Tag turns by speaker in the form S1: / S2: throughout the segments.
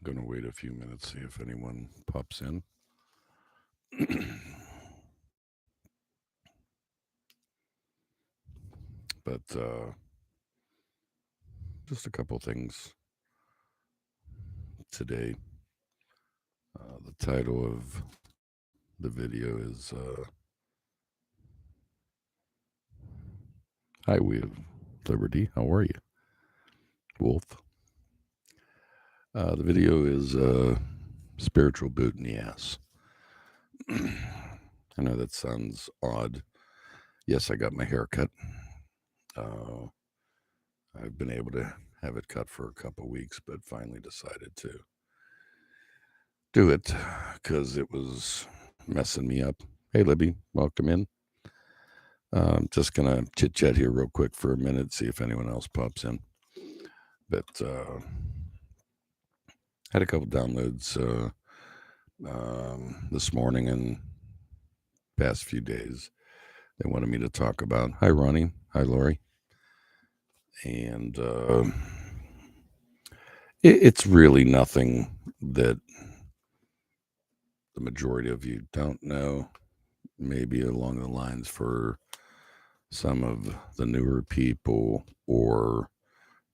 S1: Gonna wait a few minutes, see if anyone pops in. But just a couple things today. The title of the video is Hi, we have Liberty. How are you, Wolf? The video is Spiritual Boot in the Ass. I know that sounds odd. Yes, I got my hair cut. Uh, I've been able to have it cut for a couple weeks, but finally decided to do it because it was messing me up. Hey, Libby, welcome in. I'm just gonna chit chat here real quick for a minute, see if anyone else pops in. But had a couple downloads this morning and past few days. They wanted me to talk about. Hi, Ronnie. Hi, Lori. And it's really nothing that the majority of you don't know. Maybe along the lines for some of the newer people, or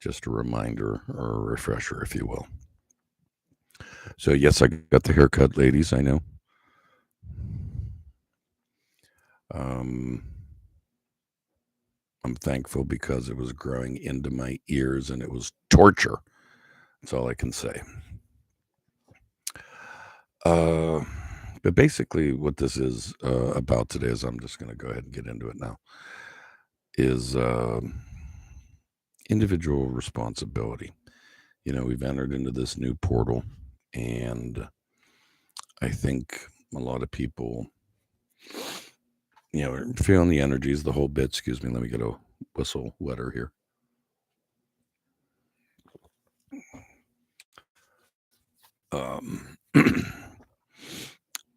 S1: just a reminder or a refresher, if you will. So, yes, I got the haircut, ladies. I know. Um, I'm thankful because it was growing into my ears and it was torture. That's all I can say. Uh, but basically, what this is about today is I'm just going to go ahead and get into it now. Is individual responsibility. We've entered into this new portal, and I think a lot of people, are feeling the energies, the whole bit. Excuse me, let me get a whistle wetter here.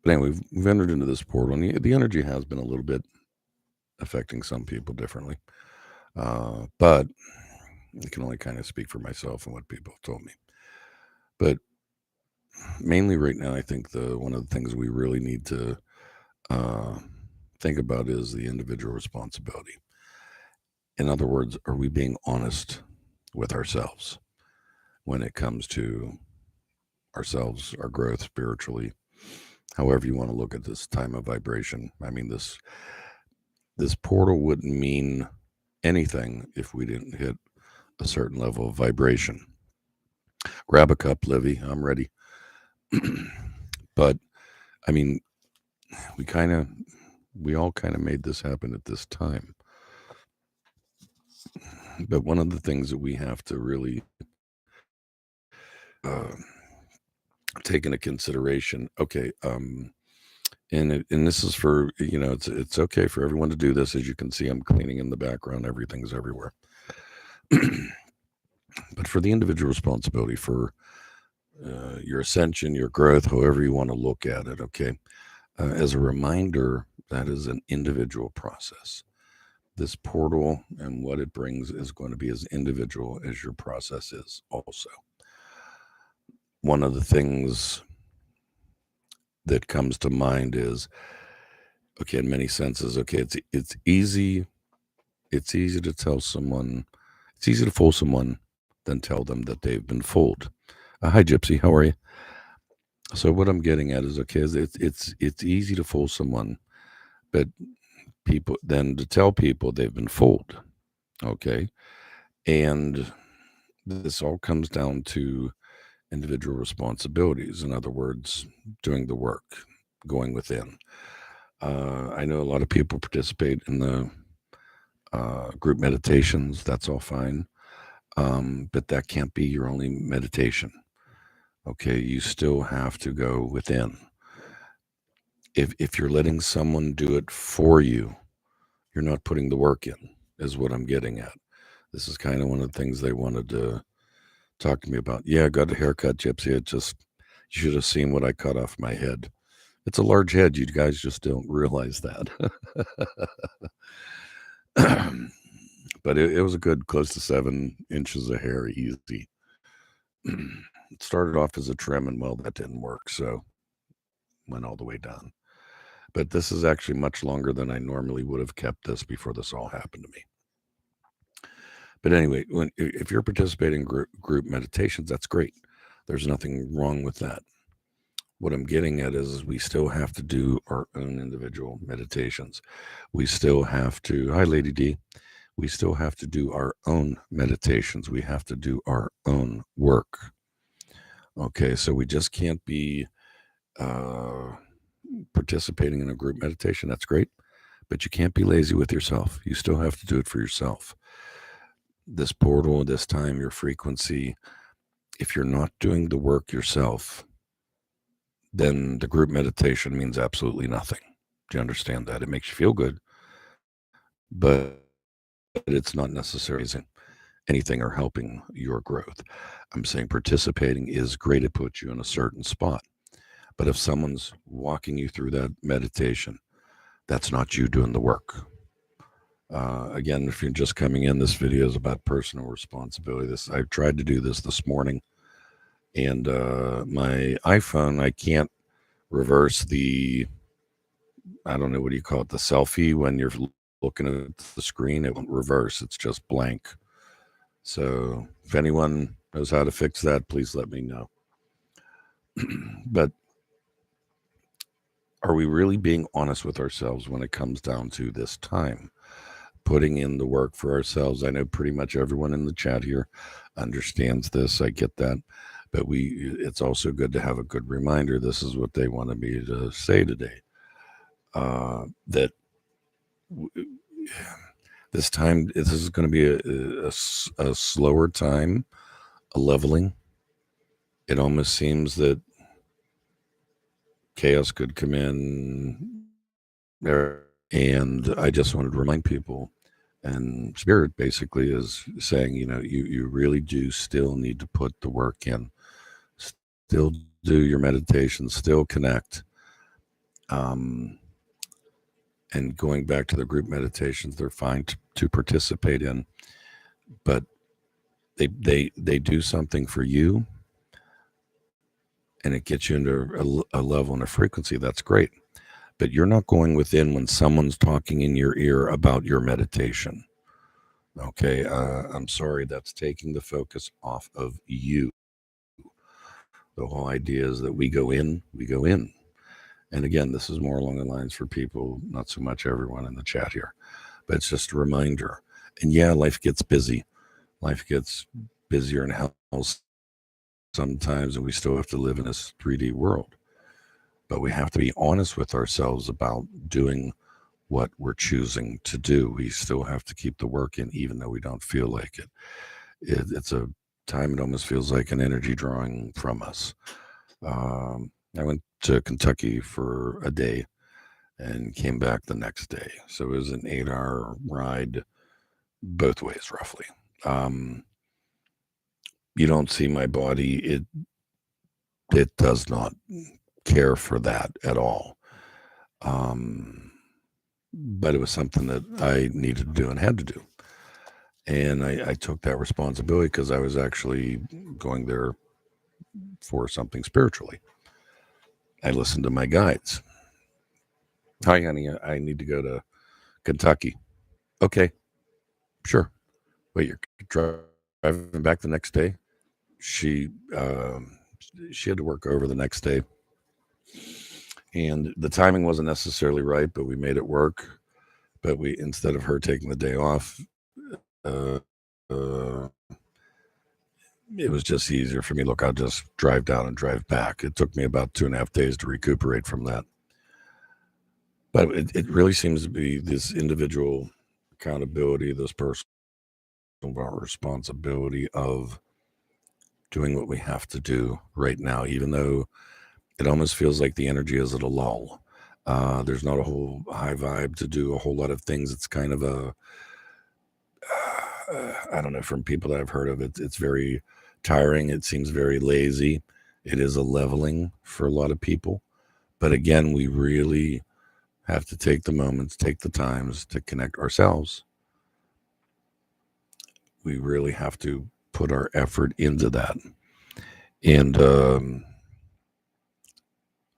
S1: But anyway, we've entered into this portal, and the energy has been a little bit affecting some people differently. But I can only kind of speak for myself and what people have told me. But mainly right now, I think one of the things we really need to uh, think about is the individual responsibility. In other words, are we being honest with ourselves when it comes to ourselves, our growth spiritually, however you want to look at this time of vibration? I mean, this portal wouldn't mean anything if we didn't hit a certain level of vibration. Grab a cup, Livy. I'm ready. But I mean, we all kind of made this happen at this time. But one of the things that we have to really take into consideration, okay, and this is for, it's okay for everyone to do this. As you can see, I'm cleaning in the background. Everything's everywhere. But for the individual responsibility for your ascension, your growth, however you want to look at it, okay, as a reminder, that is an individual process. This portal and what it brings is going to be as individual as your process is also. One of the things that comes to mind is, okay, in many senses, okay, it's easy to tell someone, it's easy to fool someone than tell them that they've been fooled. Hi, Gypsy, how are you? So what I'm getting at is, okay, it's easy to fool someone, but people then to tell people they've been fooled. Okay, and this all comes down to individual responsibilities. In other words, doing the work, going within. I know a lot of people participate in the group meditations. That's all fine. But that can't be your only meditation. Okay, you still have to go within. If you're letting someone do it for you, you're not putting the work in, is what I'm getting at. This is kind of one of the things they wanted to talk to me about. Yeah, I got a haircut, Gypsy. You should have seen what I cut off my head. It's a large head. You guys just don't realize that. But it was a good close to 7 inches of hair, easy. It started off as a trim, and well, that didn't work, so went all the way down. But this is actually much longer than I normally would have kept this before this all happened to me. But anyway, if you're participating in group meditations, that's great. There's nothing wrong with that. What I'm getting at is we still have to do our own individual meditations. We still have to, hi, Lady D, we still have to do our own meditations. We have to do our own work. Okay, so we just can't be participating in a group meditation. That's great, but you can't be lazy with yourself. You still have to do it for yourself. This portal, this time, your frequency, if you're not doing the work yourself, then the group meditation means absolutely nothing. Do you understand that? It makes you feel good, but it's not necessarily anything or helping your growth. I'm saying participating is great. It puts you in a certain spot. But if someone's walking you through that meditation, that's not you doing the work. Again, if you're just coming in, this video is about personal responsibility. I tried to do this morning, and my iPhone, I can't reverse the, I don't know, what do you call it, the selfie when you're looking at the screen. It won't reverse. It's just blank. So if anyone knows how to fix that, please let me know. But are we really being honest with ourselves when it comes down to this time? Putting in the work for ourselves. I know pretty much everyone in the chat here understands this. I get that. But it's also good to have a good reminder. This is what they wanted me to say today. That this time, this is going to be a slower time, a leveling. It almost seems that chaos could come in there. And I just wanted to remind people, and Spirit basically is saying, you really do still need to put the work in, still do your meditation, still connect. And going back to the group meditations, they're fine to participate in, but they do something for you, and it gets you into a level and a frequency. That's great. But you're not going within when someone's talking in your ear about your meditation. Okay, I'm sorry, that's taking the focus off of you. The whole idea is that we go in. And again, this is more along the lines for people, not so much everyone in the chat here, but it's just a reminder. And yeah, life gets busy. Life gets busier in hell sometimes, and we still have to live in this 3D world. But we have to be honest with ourselves about doing what we're choosing to do. We still have to keep the work in, even though we don't feel like it. It's a time, it almost feels like an energy drawing from us. I went to Kentucky for a day and came back the next day. So it was an 8-hour ride both ways, roughly. You don't see my body. It does not care for that at all. But it was something that I needed to do and had to do. And I took that responsibility because I was actually going there for something spiritually. I listened to my guides. Hi, honey, I need to go to Kentucky. Okay, sure. Wait, you're driving back the next day? She had to work over the next day. And the timing wasn't necessarily right, but we made it work. But instead of her taking the day off, it was just easier for me. Look, I'll just drive down and drive back. It took me about 2.5 days to recuperate from that. But it really seems to be this individual accountability, this personal responsibility of doing what we have to do right now, even though it almost feels like the energy is at a lull. There's not a whole high vibe to do a whole lot of things. It's kind of I don't know, from people that I've heard of it, it's very tiring. It seems very lazy. It is a leveling for a lot of people. But again, we really have to take the moments, take the times to connect ourselves. We really have to put our effort into that. And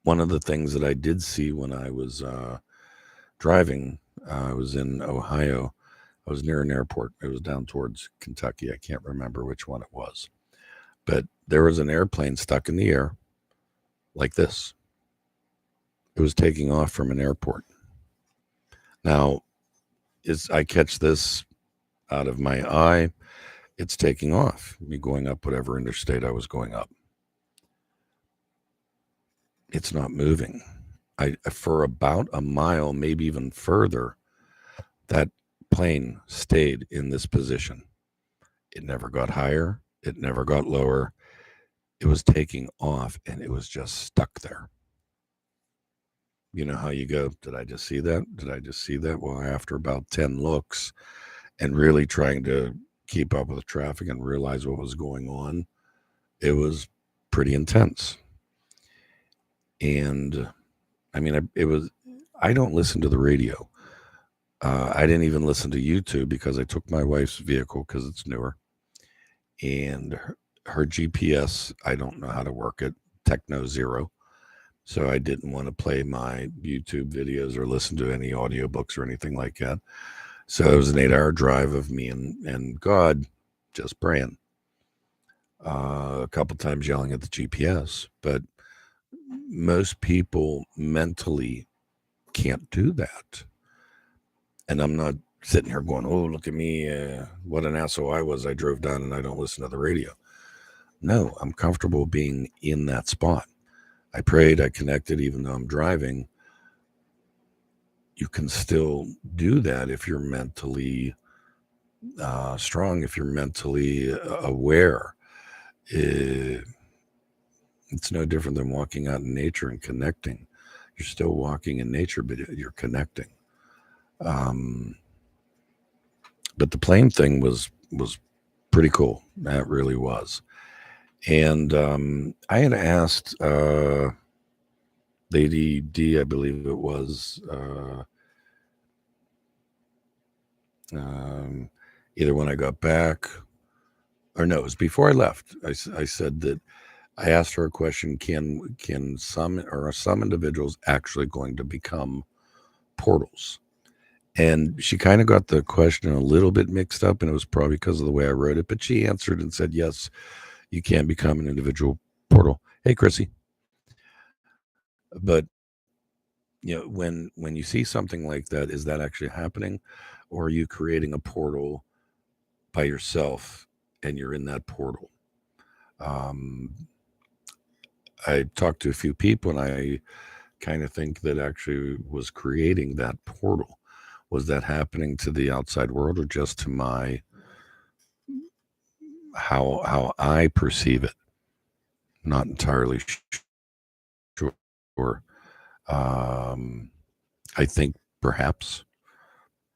S1: one of the things that I did see when I was driving, I was in Ohio. I was near an airport. It was down towards Kentucky. I can't remember which one it was. But there was an airplane stuck in the air like this. It was taking off from an airport. Now, I catch this out of my eye. It's taking off, me going up whatever interstate I was going up. It's not moving. For about a mile, maybe even further, that plane stayed in this position. It never got higher. It never got lower. It was taking off and it was just stuck there. You know how you go, did I just see that? Did I just see that? Well, after about 10 looks and really trying to keep up with traffic and realize what was going on, it was pretty intense. And I mean, I don't listen to the radio. I didn't even listen to YouTube because I took my wife's vehicle because it's newer. And her GPS, I don't know how to work it, Techno Zero. So I didn't want to play my YouTube videos or listen to any audiobooks or anything like that. So it was an 8-hour drive of me and God just praying. A couple times yelling at the GPS, but most people mentally can't do that. And I'm not sitting here going, oh, look at me. What an asshole I was. I drove down and I don't listen to the radio. No, I'm comfortable being in that spot. I prayed, I connected, even though I'm driving. You can still do that if you're mentally strong, if you're mentally aware. It's no different than walking out in nature and connecting. You're still walking in nature, but you're connecting. But the plane thing was pretty cool. That really was. And I had asked Lady D, I believe it was, either when I got back, or no, it was before I left. I said that I asked her a question: Can some or are some individuals actually going to become portals? And she kind of got the question a little bit mixed up, and it was probably because of the way I wrote it. But she answered and said, "Yes, you can become an individual portal." Hey, Chrissy. But when you see something like that, is that actually happening, or are you creating a portal by yourself and you're in that portal? Um, I talked to a few people, and I kind of think that actually was creating that portal. Was that happening to the outside world or just to my how I perceive it? Not entirely sure. I think perhaps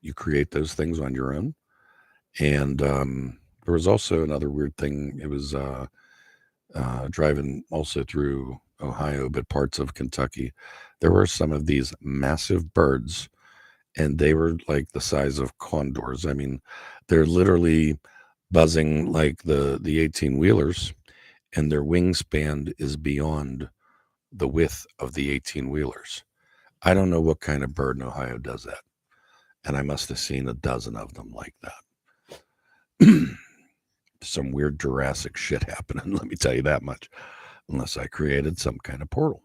S1: you create those things on your own. And there was also another weird thing. It was driving also through Ohio, but parts of Kentucky. There were some of these massive birds, and they were like the size of condors. I mean, they're literally buzzing like the 18-wheelers, and their wingspan is beyond the width of the 18-wheelers. I don't know what kind of bird in Ohio does that. And I must have seen a dozen of them like that. Some weird Jurassic shit happening, let me tell you that much. Unless I created some kind of portal.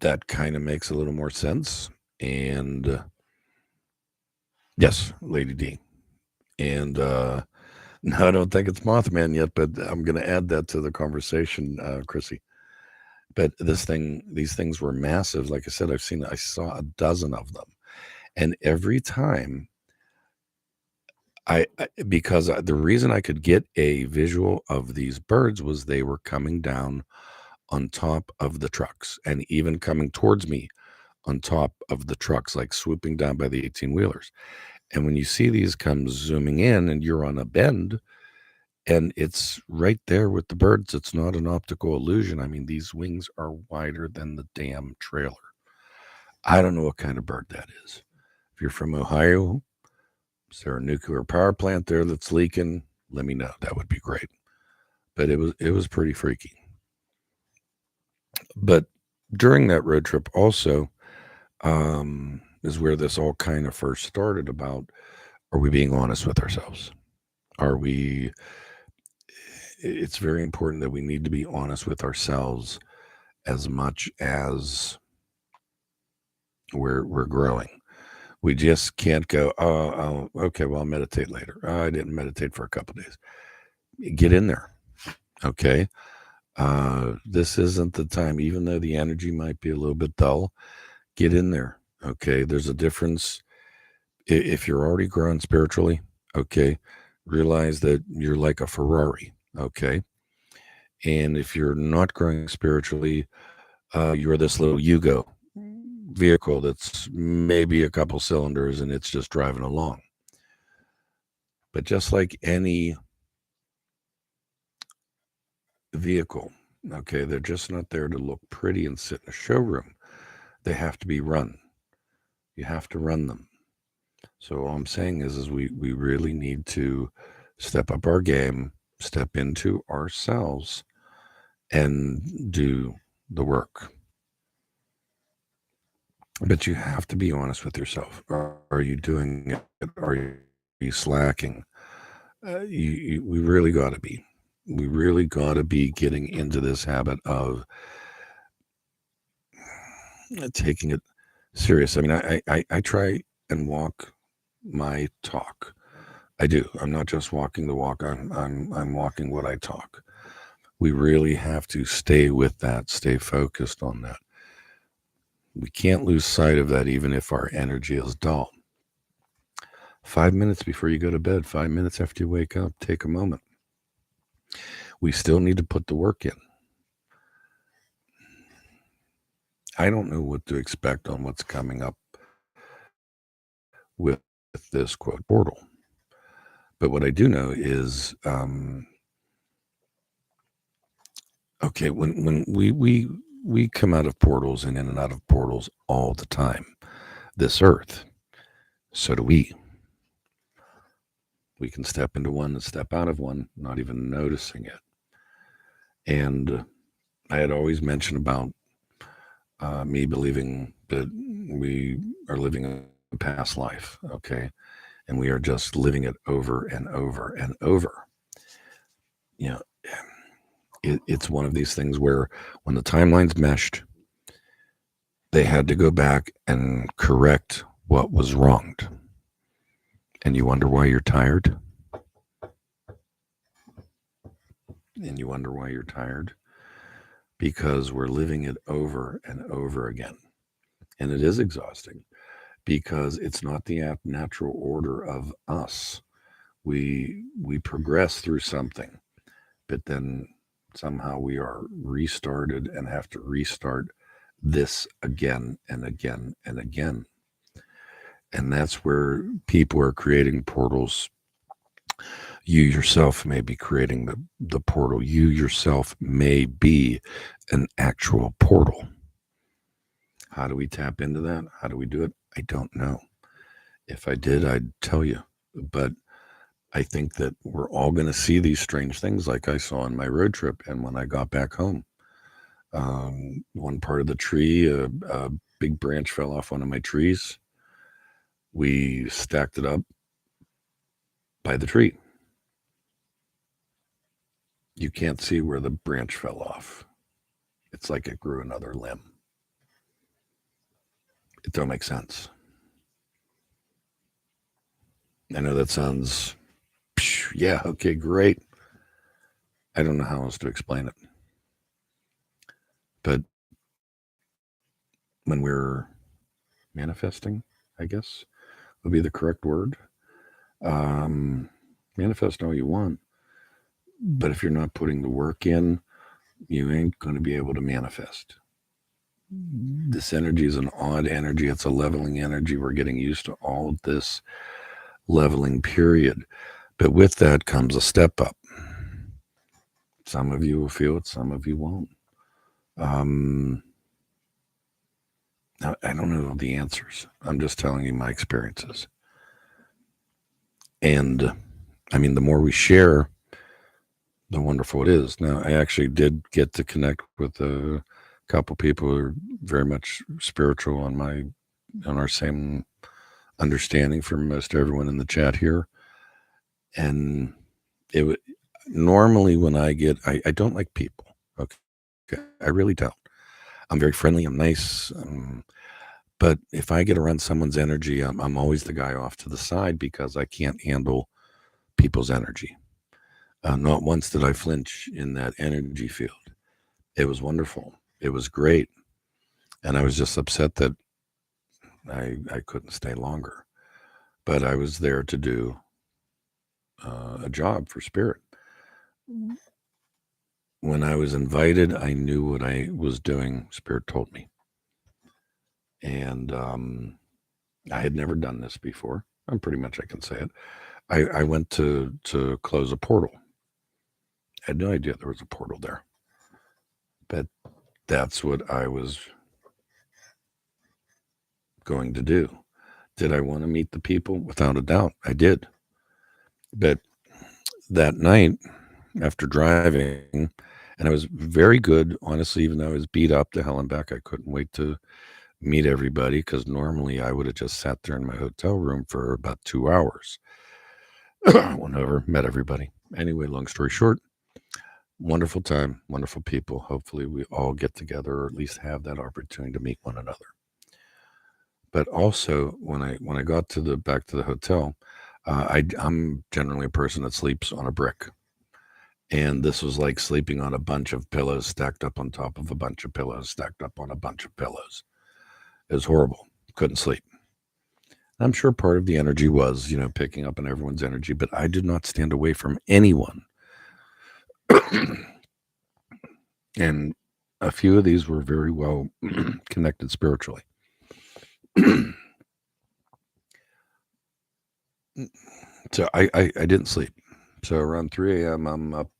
S1: That kind of makes a little more sense. And yes, Lady D. And no, I don't think it's Mothman yet, but I'm going to add that to the conversation, Chrissy. But these things were massive. Like I said, I saw a dozen of them. And every time because the reason I could get a visual of these birds was they were coming down on top of the trucks and even coming towards me on top of the trucks, like swooping down by the 18-wheelers. And when you see these come zooming in and you're on a bend and it's right there with the birds, it's not an optical illusion. I mean, these wings are wider than the damn trailer. I don't know what kind of bird that is. If you're from Ohio, is there a nuclear power plant there that's leaking? Let me know. That would be great. but it was pretty freaky. But during that road trip also is where this all kind of first started about, are we being honest with ourselves? Are we, it's very important that we need to be honest with ourselves as much as we're growing. We just can't go, okay, well, I'll meditate later. Oh, I didn't meditate for a couple of days. Get in there. Okay. This isn't the time, even though the energy might be a little bit dull, get in there. Okay. There's a difference. If you're already growing spiritually, okay, realize that you're like a Ferrari. Okay. And if you're not growing spiritually, you're this little Yugo vehicle that's maybe a couple cylinders and it's just driving along. But just like any vehicle, okay, they're just not there to look pretty and sit in a showroom. They have to be run. You have to run them. So all I'm saying is we really need to step up our game, step into ourselves, and do the work. But you have to be honest with yourself. Are you doing it? Are you slacking? We really got to be. We really got to be getting into this habit of taking it serious. I mean, I try and walk my talk. I do. I'm not just walking the walk. I'm walking what I talk. We really have to stay with that, stay focused on that. We can't lose sight of that even if our energy is dull. 5 minutes before you go to bed, 5 minutes after you wake up, take a moment. We still need to put the work in. I don't know what to expect on what's coming up with this quote portal. But what I do know is, okay, when we come out of portals and in and out of portals all the time, this earth, so do we. We can step into one and step out of one, not even noticing it. And I had always mentioned about me believing that we are living a past life, okay? And we are just living it over and over and over. You know, it's one of these things where when the timeline's meshed, they had to go back and correct what was wronged. And you wonder why you're tired? And you wonder why you're tired? Because we're living it over and over again. And it is exhausting because it's not the natural order of us. We progress through something, but then somehow we are restarted and have to restart this again and again and again. And that's where people are creating portals. You yourself may be creating the portal. You yourself may be an actual portal. How do we tap into that? How do we do it? I don't know. If I did, I'd tell you. But I think that we're all going to see these strange things like I saw on my road trip and when I got back home. One part of the tree, a big branch fell off one of my trees. We stacked it up by the tree. You can't see where the branch fell off. It's like it grew another limb. It don't make sense. I know that sounds, yeah, okay, great. I don't know how else to explain it. But when we're manifesting, I guess would be the correct word. Manifest all you want. But if you're not putting the work in, you ain't going to be able to manifest. This energy is an odd energy. It's a leveling energy. We're getting used to all of this leveling period. But with that comes a step up. Some of you will feel it, some of you won't. I don't know the answers. I'm just telling you my experiences. And I mean, the more we share, wonderful it is. Now, I actually did get to connect with a couple people who are very much spiritual on our same understanding from most everyone in the chat here. And it would normally when I don't like people. Okay, I really don't. I'm very friendly. I'm nice. But if I get around someone's energy, I'm always the guy off to the side because I can't handle people's energy. Not once did I flinch in that energy field. It was wonderful. It was great. And I was just upset that I couldn't stay longer. But I was there to do a job for Spirit. When I was invited, I knew what I was doing. Spirit told me. And I had never done this before. I'm pretty much, I can say it. I went to close a portal. I had no idea there was a portal there. But that's what I was going to do. Did I want to meet the people? Without a doubt, I did. But that night, after driving, and I was very good, honestly, even though I was beat up to hell and back, I couldn't wait to meet everybody because normally I would have just sat there in my hotel room for about 2 hours. Went over, met everybody. Anyway, long story short, wonderful time, wonderful people. Hopefully, we all get together or at least have that opportunity to meet one another. But also, when I got to the back to the hotel, I'm generally a person that sleeps on a brick, and this was like sleeping on a bunch of pillows stacked up on top of a bunch of pillows stacked up on a bunch of pillows. It was horrible. Couldn't sleep. I'm sure part of the energy was, picking up on everyone's energy, but I did not stand away from anyone. And a few of these were very well connected spiritually. So I didn't sleep. So around 3 a.m., I'm up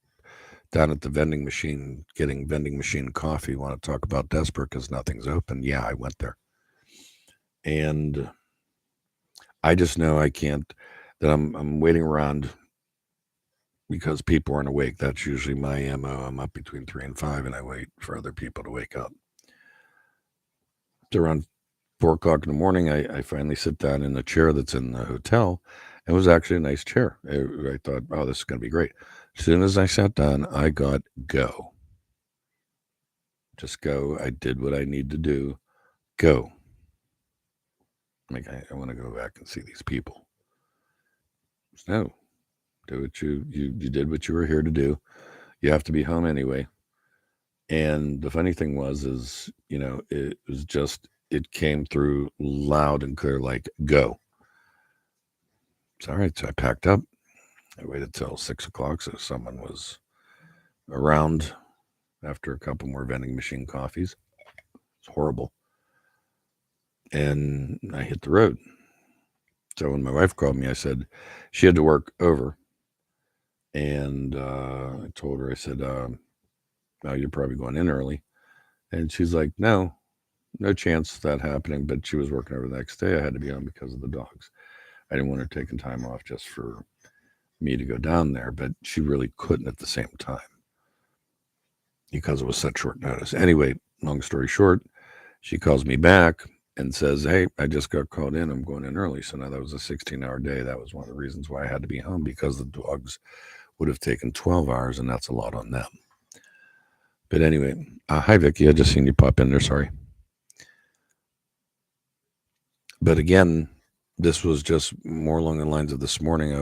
S1: down at the vending machine getting vending machine coffee. Want to talk about desperate because nothing's open? Yeah, I went there. And I just know I can't, that I'm waiting around because people aren't awake. That's usually my MO. I'm up between 3 and 5 and I wait for other people to wake up. So around 4 o'clock in the morning, I finally sit down in the chair that's in the hotel. It was actually a nice chair. I thought, oh, this is going to be great. As soon as I sat down, I got go. Just go. I did what I need to do. Go. Like, I want to go back and see these people. No. Do what you did what you were here to do. You have to be home anyway. And the funny thing is, it was just, it came through loud and clear, like, go. It's all right. So I packed up. I waited till 6 o'clock so someone was around after a couple more vending machine coffees. It's horrible. And I hit the road. So when my wife called me, I said she had to work over. And I told her, I said, "No, you're probably going in early." And she's like, no chance of that happening. But she was working over the next day. I had to be home because of the dogs. I didn't want her taking time off just for me to go down there, but she really couldn't at the same time because it was such short notice. Anyway, long story short, she calls me back and says, "Hey, I just got called in. I'm going in early." So now that was a 16-hour day. That was one of the reasons why I had to be home because the dogs would have taken 12 hours, and that's a lot on them. But anyway, hi, Vicky. I just seen you pop in there. Sorry. But again, this was just more along the lines of this morning.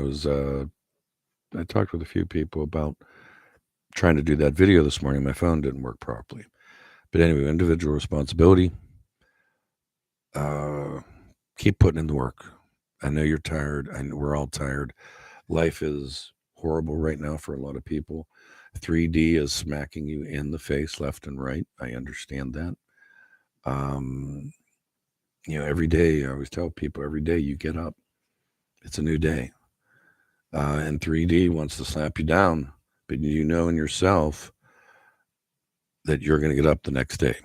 S1: I talked with a few people about trying to do that video this morning. My phone didn't work properly. But anyway, individual responsibility. Keep putting in the work. I know you're tired. I know we're all tired. Life is horrible right now for a lot of people. 3D is smacking you in the face left and right. I understand that. Every day, I always tell people, every day you get up, it's a new day. And 3D wants to slap you down, but you know in yourself that you're going to get up the next day.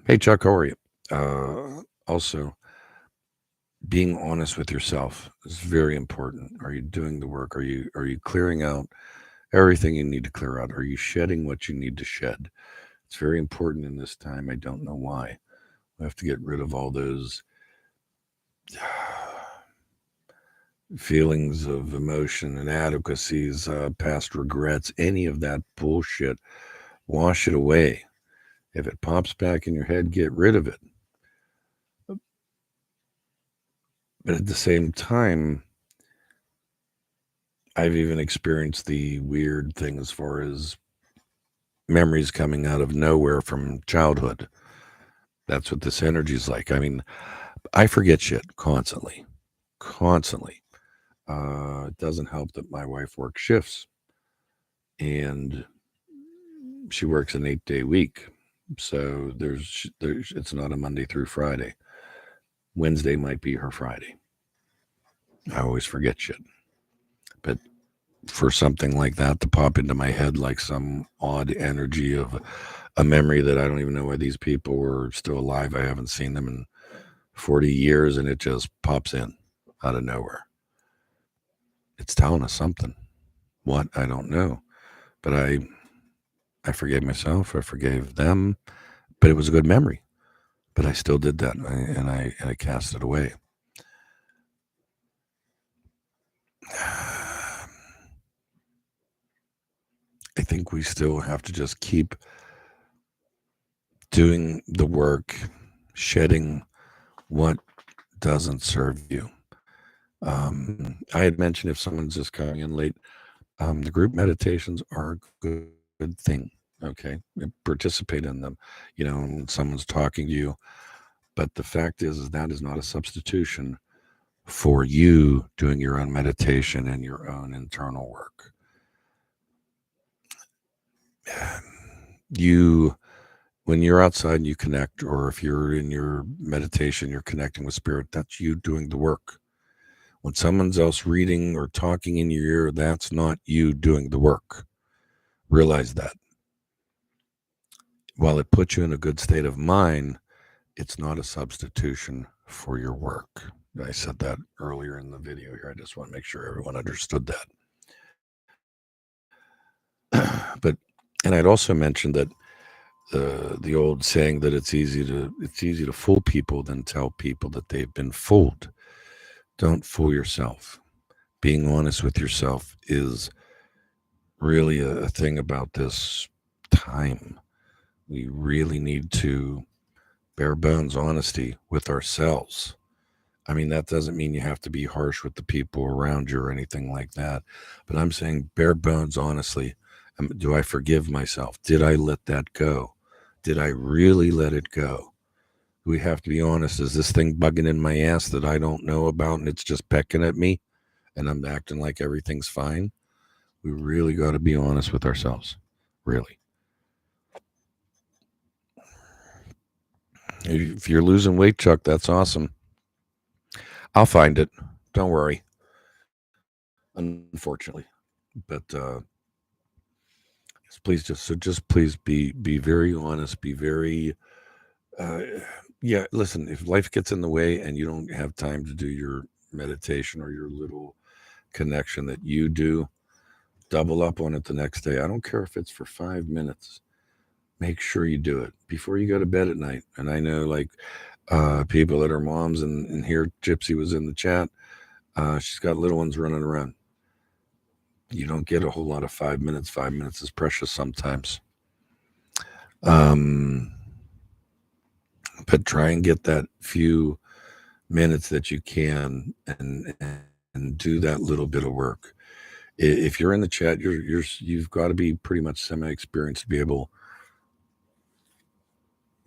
S1: Hey, Chuck, how are you? Also, being honest with yourself is very important. Are you doing the work? Are you clearing out everything you need to clear out? Are you shedding what you need to shed? It's very important in this time. I don't know why. We have to get rid of all those feelings of emotion, inadequacies, past regrets, any of that bullshit. Wash it away. If it pops back in your head, get rid of it. But at the same time, I've even experienced the weird thing as far as memories coming out of nowhere from childhood. That's what this energy is like. I mean, I forget shit constantly, constantly. It doesn't help that my wife works shifts and she works an 8-day week. So it's not a Monday through Friday. Wednesday might be her Friday. I always forget shit. But for something like that to pop into my head like some odd energy of a memory that I don't even know why these people were still alive. I haven't seen them in 40 years and it just pops in out of nowhere. It's telling us something. What? I don't know. But I forgave myself. I forgave them. But it was a good memory. But I still did that and I cast it away. I think we still have to just keep doing the work, shedding what doesn't serve you. I had mentioned if someone's just coming in late, the group meditations are a good thing. Okay, participate in them. When someone's talking to you, but the fact is that is not a substitution for you doing your own meditation and your own internal work. You when you're outside and you connect, or if you're in your meditation, you're connecting with spirit, that's you doing the work. When someone's else reading or talking in your ear, that's not you doing the work. Realize that. While it puts you in a good state of mind, it's not a substitution for your work. I said that earlier in the video here. I just want to make sure everyone understood that. And I'd also mentioned that the old saying that it's easy to fool people than tell people that they've been fooled. Don't fool yourself. Being honest with yourself is really a thing about this time. We really need to bare bones honesty with ourselves. I mean, that doesn't mean you have to be harsh with the people around you or anything like that. But I'm saying bare bones honestly. Do I forgive myself? Did I let that go? Did I really let it go? We have to be honest. Is this thing bugging in my ass that I don't know about and it's just pecking at me and I'm acting like everything's fine? We really got to be honest with ourselves. Really. If you're losing weight, Chuck, that's awesome. I'll find it. Don't worry. Unfortunately. But just please be very honest, be very yeah, listen, if life gets in the way and you don't have time to do your meditation or your little connection that you do, double up on it the next day. I don't care if it's for 5 minutes. Make sure you do it before you go to bed at night. And I know, like, people that are moms, and here Gypsy was in the chat. She's got little ones running around. You don't get a whole lot of 5 minutes. 5 minutes is precious sometimes. But try and get that few minutes that you can and do that little bit of work. If you're in the chat, you've got to be pretty much semi-experienced to be able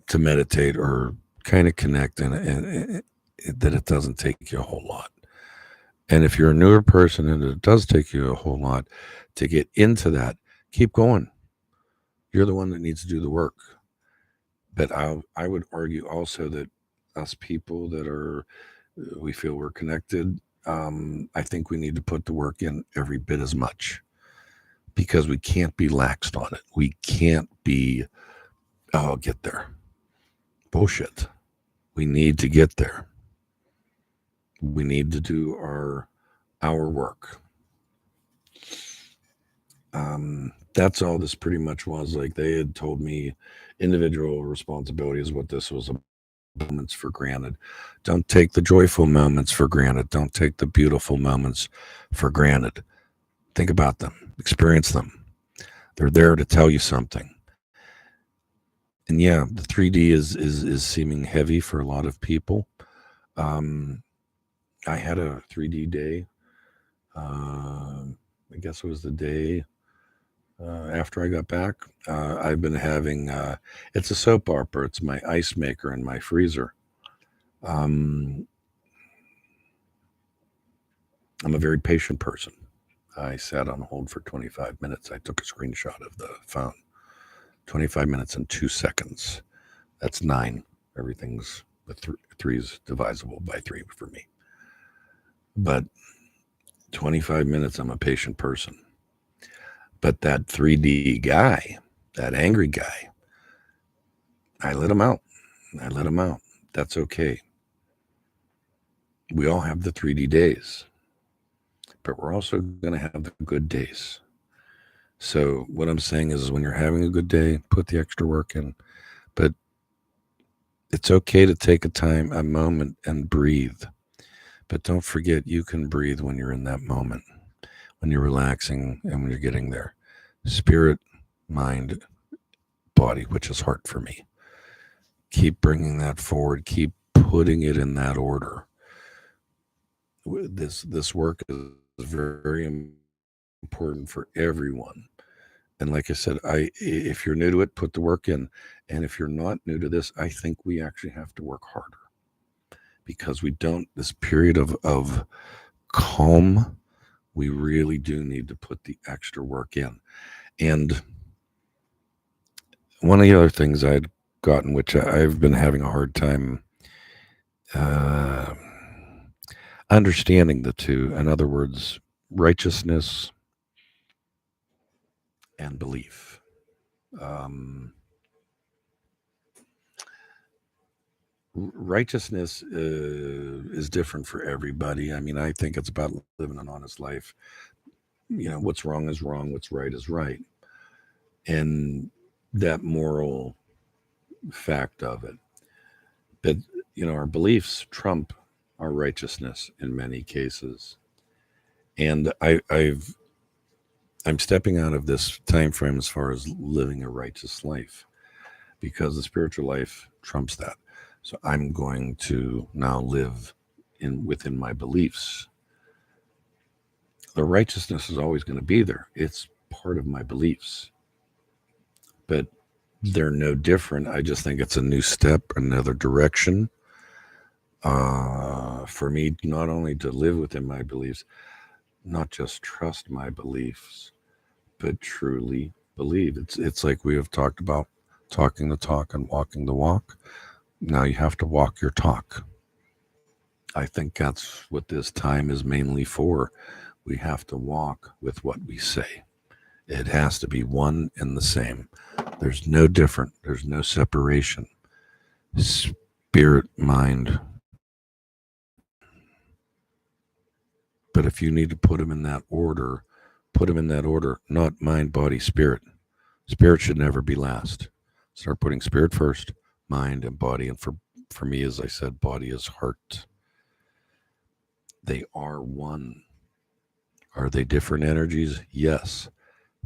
S1: to meditate or kind of connect, and that it doesn't take you a whole lot. And if you're a newer person and it does take you a whole lot to get into that, keep going. You're the one that needs to do the work. But I would argue also that us people that we feel we're connected, I think we need to put the work in every bit as much, because we can't be laxed on it. We can't be, oh, I'll get there. Bullshit. We need to get there. We need to do our work. That's all this pretty much was. Like, they had told me individual responsibility is what this was about. Moments for granted. Don't take the joyful moments for granted. Don't take the beautiful moments for granted. Think about them, experience them. They're there to tell you something. And yeah, the 3D is seeming heavy for a lot of people. Um, I had a 3D day. I guess it was the day after I got back. I've been having it's a soap opera. It's my ice maker and my freezer. Um, I'm a very patient person. I sat on hold for 25 minutes. I took a screenshot of the phone. 25 minutes and 2 seconds. That's 9. Everything's with three's divisible by 3 for me. But 25 minutes, I'm a patient person. But that 3D guy, that angry guy, I let him out. I let him out. That's okay. We all have the 3D days, but we're also going to have the good days. So what I'm saying is when you're having a good day, put the extra work in. But it's okay to take a moment, and breathe. But don't forget you can breathe when you're in that moment, when you're relaxing and when you're getting there. Spirit, mind, body, which is heart for me. Keep bringing that forward. Keep putting it in that order. This work is very important for everyone. And like I said, if you're new to it, put the work in. And if you're not new to this, I think we actually have to work harder, because we don't, this period of calm, we really do need to put the extra work in. And one of the other things I'd gotten, which I've been having a hard time uh, understanding the two, in other words, righteousness and belief. Um, Righteousness is different for everybody. I mean, I think it's about living an honest life. What's wrong is wrong, what's right is right. And that moral fact of it. But, our beliefs trump our righteousness in many cases. And I'm stepping out of this time frame as far as living a righteous life, because the spiritual life trumps that. So I'm going to now live within my beliefs. The righteousness is always going to be there. It's part of my beliefs. But they're no different. I just think it's a new step, another direction for me, not only to live within my beliefs, not just trust my beliefs, but truly believe. It's like we have talked about, talking the talk and walking the walk. Now you have to walk your talk. I think that's what this time is mainly for. We have to walk with what we say. It has to be one and the same. There's no different. There's no separation. Spirit, mind. But if you need to put them in that order, put them in that order, not mind, body, spirit. Spirit should never be last. Start putting spirit first, mind and body. And for me, as I said, body is heart. They are one. Are they different energies? Yes.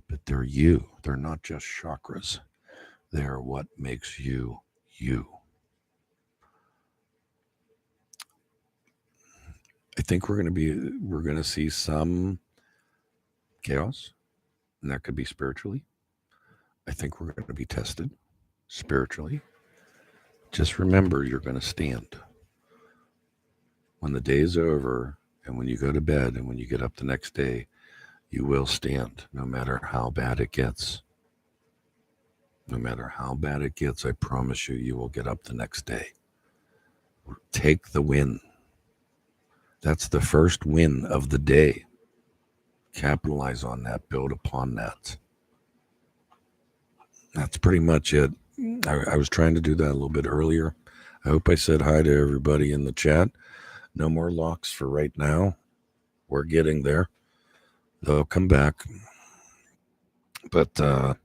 S1: But they're you. They're not just chakras. They are what makes you, you. I think we're going to see some chaos, and that could be spiritually. I think we're going to be tested spiritually. Just remember, you're going to stand. When the day is over, and when you go to bed, and when you get up the next day, you will stand, no matter how bad it gets. No matter how bad it gets, I promise you, you will get up the next day. Take the win. That's the first win of the day. Capitalize on that, build upon that. That's pretty much it. I was trying to do that a little bit earlier. I hope I said hi to everybody in the chat. No more locks for right now. We're getting there. They'll come back. But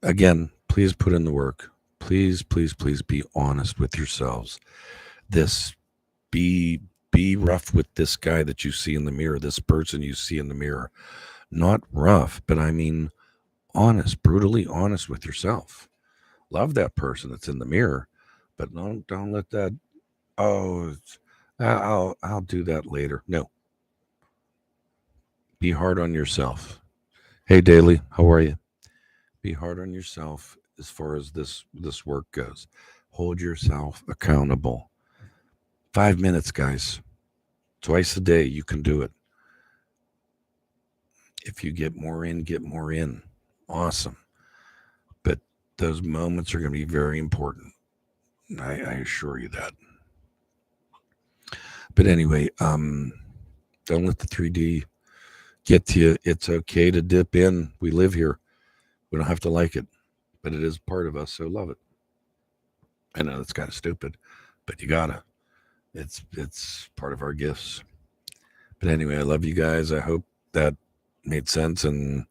S1: again, please put in the work. Please, please, please be honest with yourselves. This be rough with this guy that you see in the mirror, this person you see in the mirror. Not rough, but I mean honest, brutally honest with yourself. Love that person that's in the mirror, but don't let that, oh, I'll do that later. No. Be hard on yourself. Hey Daly, how are you? Be hard on yourself as far as this work goes. Hold yourself accountable. 5 minutes, guys. Twice a day, you can do it. If you get more in, get more in. Awesome. But those moments are going to be very important. I assure you that. But anyway, don't let the 3D get to you. It's okay to dip in. We live here. We don't have to like it, but it is part of us, so love it. I know it's kind of stupid, but you gotta. It's part of our gifts. But anyway, I love you guys. I hope that made sense and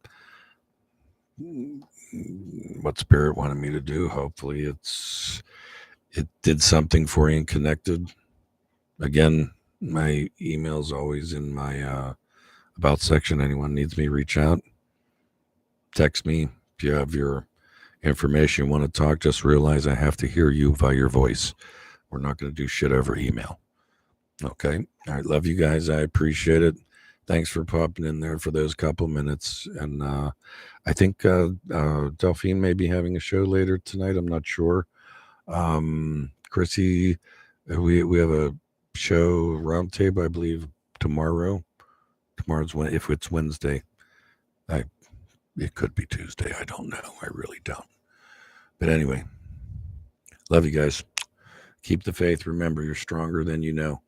S1: what Spirit wanted me to do. Hopefully it did something for you and connected. Again, my email's always in my about section. Anyone needs me, reach out. Text me if you have your information you want to talk. Just realize I have to hear you via your voice. We're not going to do shit over email. Okay. All right. Love you guys. I appreciate it. Thanks for popping in there for those couple minutes. And I think Delphine may be having a show later tonight. I'm not sure. Chrissy, we have a show roundtable, I believe, tomorrow. Tomorrow's when, if it's Wednesday. It could be Tuesday. I don't know. I really don't. But anyway, love you guys. Keep the faith. Remember, you're stronger than you know.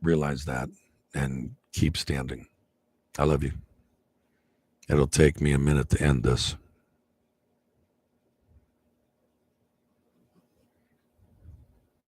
S1: Realize that and keep standing. I love you. It'll take me a minute to end this.